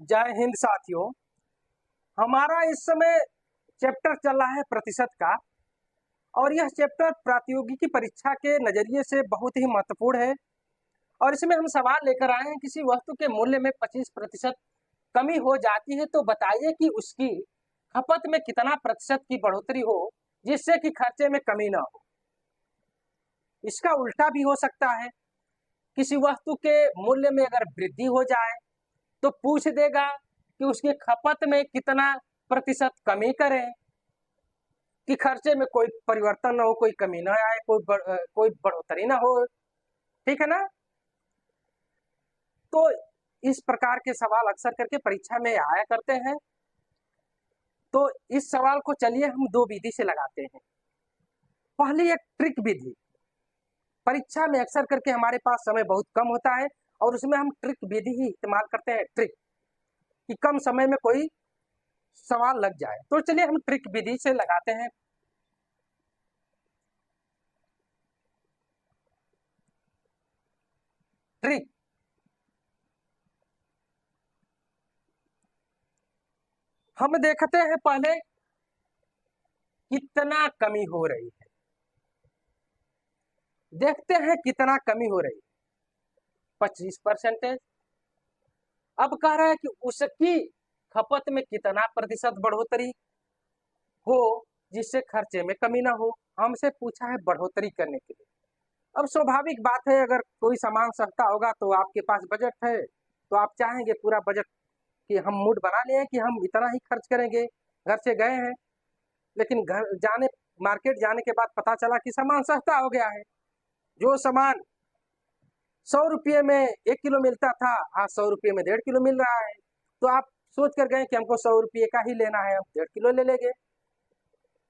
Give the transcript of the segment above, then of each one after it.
जय हिंद साथियों। हमारा इस समय चैप्टर चल रहा है प्रतिशत का, और यह चैप्टर प्रातियोगिकी परीक्षा के नजरिए से बहुत ही महत्वपूर्ण है। और इसमें हम सवाल लेकर आए हैं, किसी वस्तु के मूल्य में 25% कमी हो जाती है तो बताइए कि उसकी खपत में कितना प्रतिशत की बढ़ोतरी हो जिससे कि खर्चे में कमी ना हो। इसका उल्टा भी हो सकता है, किसी वस्तु के मूल्य में अगर वृद्धि हो जाए तो पूछ देगा कि उसकी खपत में कितना प्रतिशत कमी करें कि खर्चे में कोई परिवर्तन ना हो, कोई कमी ना आए, कोई बढ़ोतरी ना हो। ठीक है ना। तो इस प्रकार के सवाल अक्सर करके परीक्षा में आया करते हैं। तो इस सवाल को चलिए हम दो विधि से लगाते हैं। पहली एक ट्रिक विधि। परीक्षा में अक्सर करके हमारे पास समय बहुत कम होता है और उसमें हम ट्रिक विधि ही इस्तेमाल करते हैं, ट्रिक, कि कम समय में कोई सवाल लग जाए। तो चलिए हम ट्रिक विधि से लगाते हैं। ट्रिक, हम देखते हैं पहले कितना कमी हो रही है। देखते हैं कितना कमी हो रही है, 25%। अब कह रहा है कि उसकी खपत में कितना प्रतिशत बढ़ोतरी हो जिससे खर्चे में कमी ना हो। हमसे पूछा है बढ़ोतरी करने के लिए। अब स्वाभाविक बात है, अगर कोई सामान सस्ता होगा तो आपके पास बजट है तो आप चाहेंगे पूरा बजट कि हम मूड बना लिए कि हम इतना ही खर्च करेंगे। घर से गए हैं, लेकिन घर जाने मार्केट जाने के बाद पता चला कि सामान सस्ता हो गया है। जो सामान 100 रुपये में 1 किलो मिलता था, आज 100 रुपये में 1.5 किलो मिल रहा है। तो आप सोच कर गए कि हमको 100 रुपये का ही लेना है, हम 1.5 किलो ले लेंगे।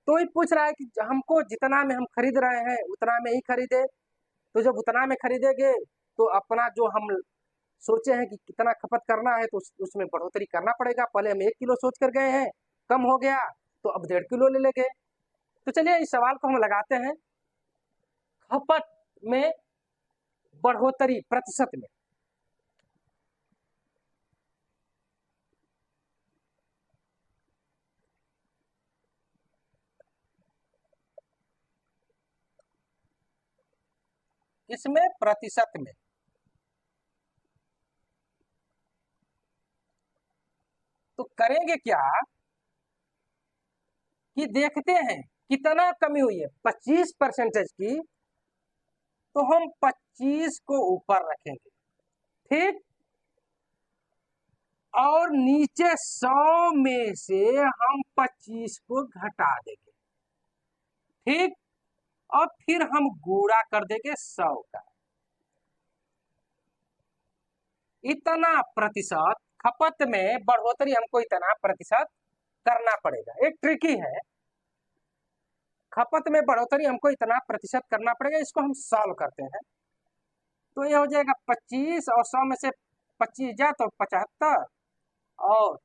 तो ही पूछ रहा है कि हमको जितना में हम खरीद रहे हैं उतना में ही खरीदे। तो जब उतना में खरीदेंगे तो अपना जो हम सोचे हैं कि कितना खपत करना है तो उसमें बढ़ोतरी करना पड़ेगा। पहले हम 1 किलो सोच कर गए हैं, कम हो गया तो अब 1.5 किलो ले लेंगे। तो चलिए इस सवाल को हम लगाते हैं, खपत में बढ़ोतरी प्रतिशत में। इसमें प्रतिशत में। तो करेंगे क्या कि देखते हैं कितना कमी हुई है 25% की, तो हम 25 को ऊपर रखेंगे, ठीक, और नीचे 100 में से हम 25 को घटा देंगे, ठीक, और फिर हम गुणा कर देंगे 100 का। इतना प्रतिशत खपत में बढ़ोतरी हमको इतना प्रतिशत करना पड़ेगा। एक ट्रिकी है, खपत में बढ़ोतरी हमको इतना प्रतिशत करना पड़ेगा। इसको हम सॉल्व करते हैं तो ये हो जाएगा 25 और 100 में से 25 जाए तो 75 और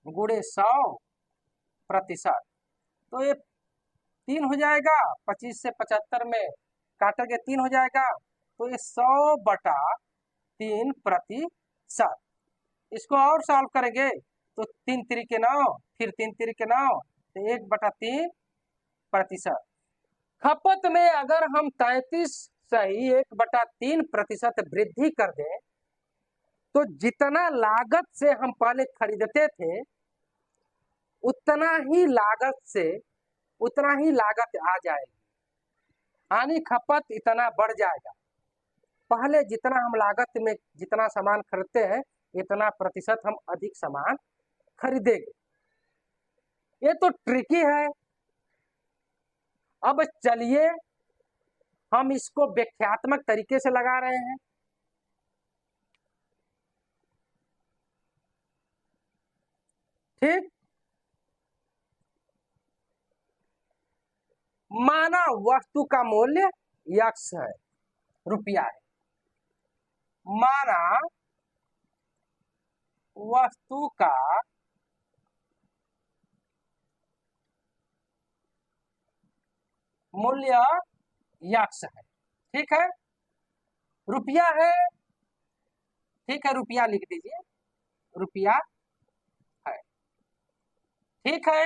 गुणे 100%। तो ये 3 हो जाएगा, 25 से 75 में काटेंगे 3 हो जाएगा, तो ये 100/3%। इसको और सॉल्व करेंगे तो 3 3 9, फिर 3 3 9, तो 1/3%। खपत में अगर हम 33 सही 1/3% वृद्धि कर दें तो जितना लागत से हम पहले खरीदते थे उतना ही लागत आ जाएगी, यानी खपत इतना बढ़ जाएगा। पहले जितना हम लागत में जितना सामान खरीदते हैं इतना प्रतिशत हम अधिक सामान खरीदेंगे। ये तो ट्रिकी है। अब चलिए हम इसको व्याख्यात्मक तरीके से लगा रहे हैं। ठीक, माना वस्तु का मूल्य x है, रुपया है। माना वस्तु का मूल्य x है, ठीक है, रुपया है, ठीक है, रुपया लिख दीजिए। रुपया है। ठीक है,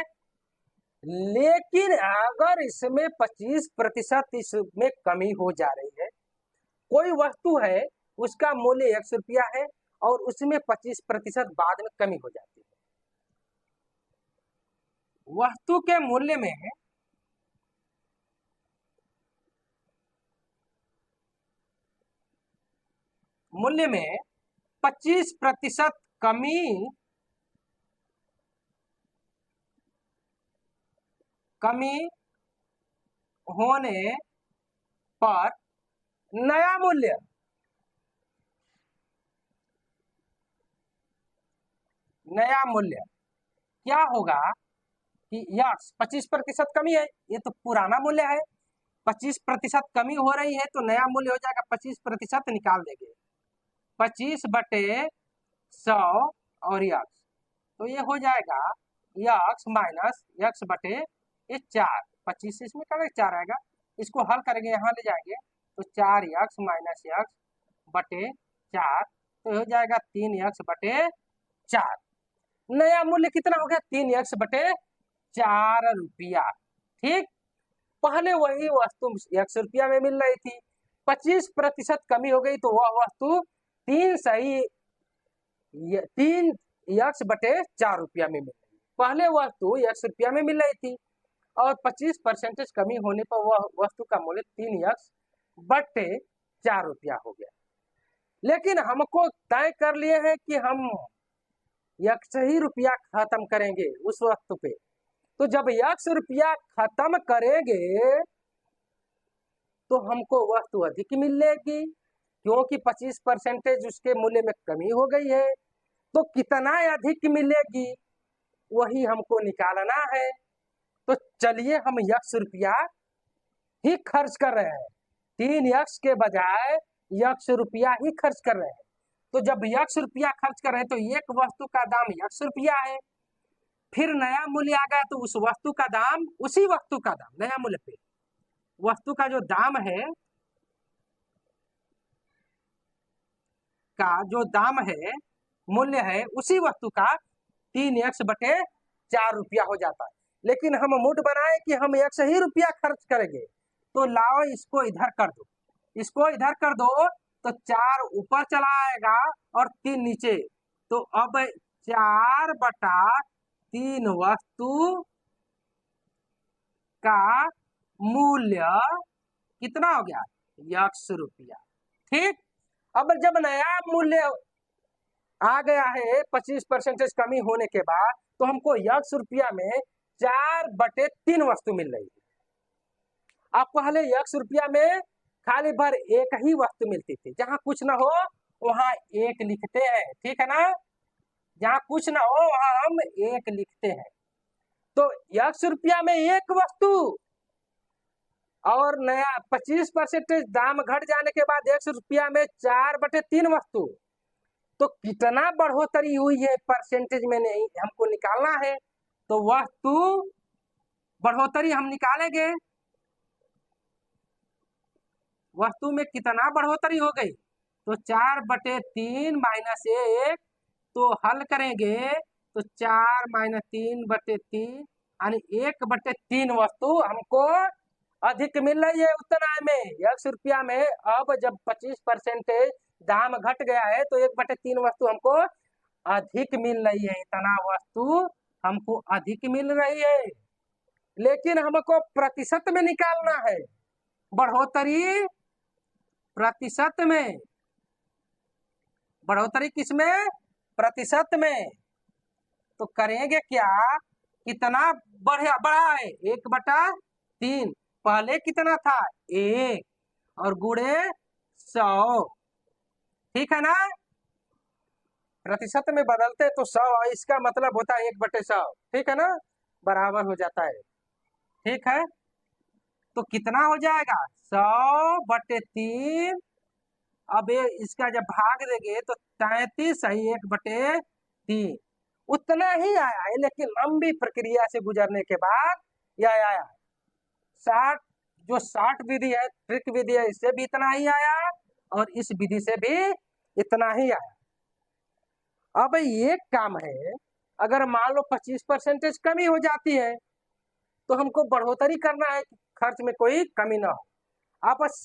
लेकिन अगर इसमें 25% इसमें कमी हो जा रही है, कोई वस्तु है उसका मूल्य 100 रुपया है और उसमें 25% बाद में कमी हो जाती है, वस्तु के मूल्य में 25% कमी होने पर नया मूल्य क्या होगा कि यस 25% कमी है, ये तो पुराना मूल्य है, 25% कमी हो रही है तो नया मूल्य हो जाएगा 25% निकाल देंगे, 25/100 और यक्स, तो ये हो जाएगा यक्स माइनस यक्स बटे ये 4, 25 इसमें करेंगे 4 आएगा, इसको हल करेंगे यहाँ ले जाएंगे तो 4 यक्स माइनस यक्स बटे 4, तो हो जाएगा 3 यक्स बटे 4। नया मूल्य कितना हो गया 3 यक्स बटे 4 रुपया। ठीक, पहले वही वस्तु 100 रुपया में मिल रही थी, 25% कमी हो गई तो वह वस्तु 3 यक्स बटे 4 रुपया में मिल रही, पहले वस्तु 100 रुपया में मिल रही थी और 25% कमी होने पर वह वस्तु का मूल्य 3 यक्स बटे 4 रुपया हो गया। लेकिन हमको तय कर लिए हैं कि हम यक्स ही रुपया खत्म करेंगे उस वस्तु पे, तो जब यक्स रुपया खत्म करेंगे तो हमको वस्तु अधिक मिलेगी, क्योंकि 25% उसके मूल्य में कमी हो गई है, तो कितना अधिक मिलेगी वही हमको निकालना है। तो चलिए हम यक्स रुपया ही खर्च कर रहे हैं, 3 यक्स के बजाय यक्स रुपया ही खर्च कर रहे हैं। तो जब यक्स रुपया खर्च कर रहे हैं तो एक वस्तु का दाम यक्स रुपया है, फिर नया मूल्य आ गया तो उस वस्तु का दाम, उसी वस्तु का दाम नया मूल्य पे वस्तु का जो दाम है मूल्य है उसी वस्तु का 3 यक्स बटे 4 रुपया हो जाता है। लेकिन हम मूड बनाए कि हम यक्स ही रुपया खर्च करेंगे, तो लाओ इसको इधर कर दो, इसको इधर कर दो तो 4 ऊपर चला आएगा और 3 नीचे, तो अब 4/3 वस्तु का मूल्य कितना हो गया यक्स रुपया। ठीक, अब जब नया मूल्य आ गया है 25% कमी होने के बाद, तो हमको यक्स रुपया में 4/3 वस्तु मिल रही है। अब पहले यक्स रुपया में खाली भर एक ही वस्तु मिलती थी, जहां कुछ ना हो वहां एक लिखते हैं, ठीक है ना, जहां कुछ ना हो वहां हम एक लिखते हैं। तो यक्स रुपया में एक वस्तु और नया 25% दाम घट जाने के बाद 100 रुपया में 4/3 वस्तु, तो कितना बढ़ोतरी हुई है परसेंटेज में नहीं हमको निकालना है, तो वस्तु बढ़ोतरी हम निकालेंगे, वस्तु में कितना बढ़ोतरी हो गई, तो 4/3 माइनस 1, तो हल करेंगे तो 4 माइनस 3/3 यानी 1/3 वस्तु हमको अधिक मिल रही है उतना में यक्स रुपया में। अब जब 25% दाम घट गया है तो 1/3 वस्तु हमको अधिक मिल रही है, इतना वस्तु हमको अधिक मिल रही है, लेकिन हमको प्रतिशत में निकालना है, बढ़ोतरी प्रतिशत में, बढ़ोतरी किसमें प्रतिशत में। तो करेंगे क्या, कितना बढ़ा है 1/3, पहले कितना था 1 और गुणे 100, ठीक है ना, प्रतिशत में बदलते तो 100, इसका मतलब होता है 1/100, ठीक है ना, बराबर हो जाता है। ठीक है, तो कितना हो जाएगा 100/3, अब ये इसका जब भाग देंगे तो 33 सही 1/3, उतना ही आया है, लेकिन लंबी प्रक्रिया से गुजरने के बाद यह आया है 60, जो 60 विधि है, ट्रिक विधि है, इससे भी इतना ही आया और इस विधि से भी इतना ही आया। अब ये काम है, अगर मान लो 25% कमी हो जाती है तो हमको बढ़ोतरी करना है कि खर्च में कोई कमी ना हो। आप बस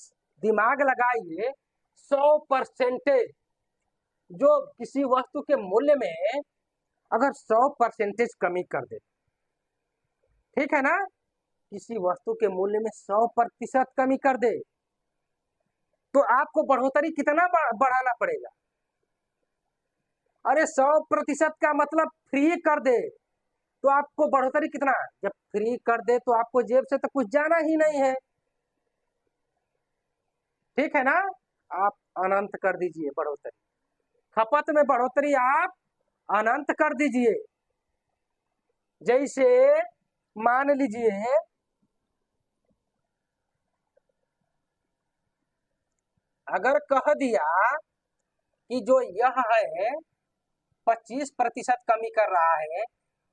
दिमाग लगाइए, 100% जो किसी वस्तु के मूल्य में अगर 100% कमी कर दे, ठीक है ना, किसी वस्तु के मूल्य में 100% कमी कर दे तो आपको बढ़ोतरी कितना बढ़ाना पड़ेगा? अरे 100% का मतलब फ्री कर दे तो आपको बढ़ोतरी कितना? जब फ्री कर दे तो आपको जेब से तो कुछ जाना ही नहीं है, ठीक है ना। आप अनंत कर दीजिए बढ़ोतरी, खपत में बढ़ोतरी आप अनंत कर दीजिए। जैसे मान लीजिए अगर कह दिया कि जो यह है 25% कमी कर रहा है,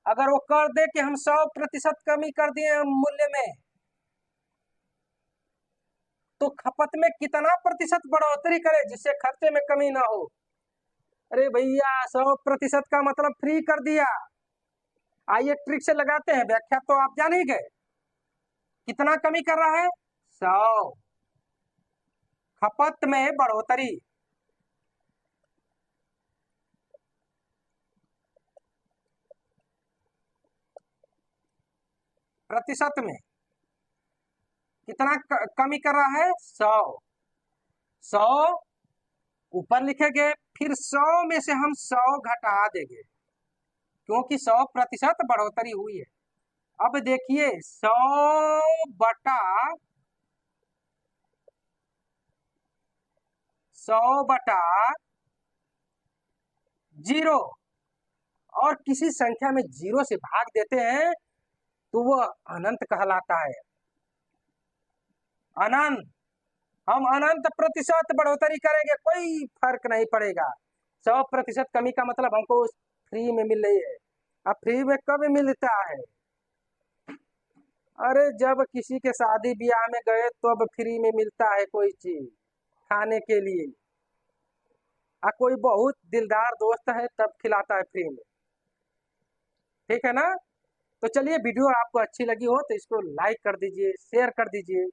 अगर वो कर दे कि हम 100% कमी कर दिए मूल्य में, तो खपत में कितना प्रतिशत बढ़ोतरी करे जिससे खर्चे में कमी ना हो? अरे भैया 100% का मतलब फ्री कर दिया। आइए ट्रिक से लगाते हैं व्याख्या, तो आप जान ही गए कितना कमी कर रहा है, 100। खपत में बढ़ोतरी, प्रतिशत में कितना कमी कर रहा है, 100। 100 ऊपर लिखेंगे, फिर 100 में से हम 100 घटा देंगे क्योंकि 100% बढ़ोतरी हुई है। अब देखिए 100 बटा 0 और किसी संख्या में 0 से भाग देते हैं तो वह अनंत कहलाता है। अनंत, हम अनंत प्रतिशत बढ़ोतरी करेंगे, कोई फर्क नहीं पड़ेगा। 100% कमी का मतलब हमको फ्री में मिल रही है। अब फ्री में कब मिलता है? अरे जब किसी के शादी ब्याह में गए तो अब फ्री में मिलता है कोई चीज खाने के लिए, कोई बहुत दिलदार दोस्त है तब खिलाता है फ्री में, ठीक है ना। तो चलिए, वीडियो आपको अच्छी लगी हो तो इसको लाइक कर दीजिए, शेयर कर दीजिए,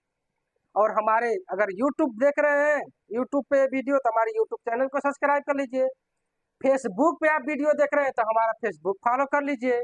और हमारे अगर YouTube देख रहे हैं, YouTube पे वीडियो, तो हमारे YouTube चैनल को सब्सक्राइब कर लीजिए। फेसबुक पे आप वीडियो देख रहे हैं तो हमारा फेसबुक फॉलो कर लीजिए।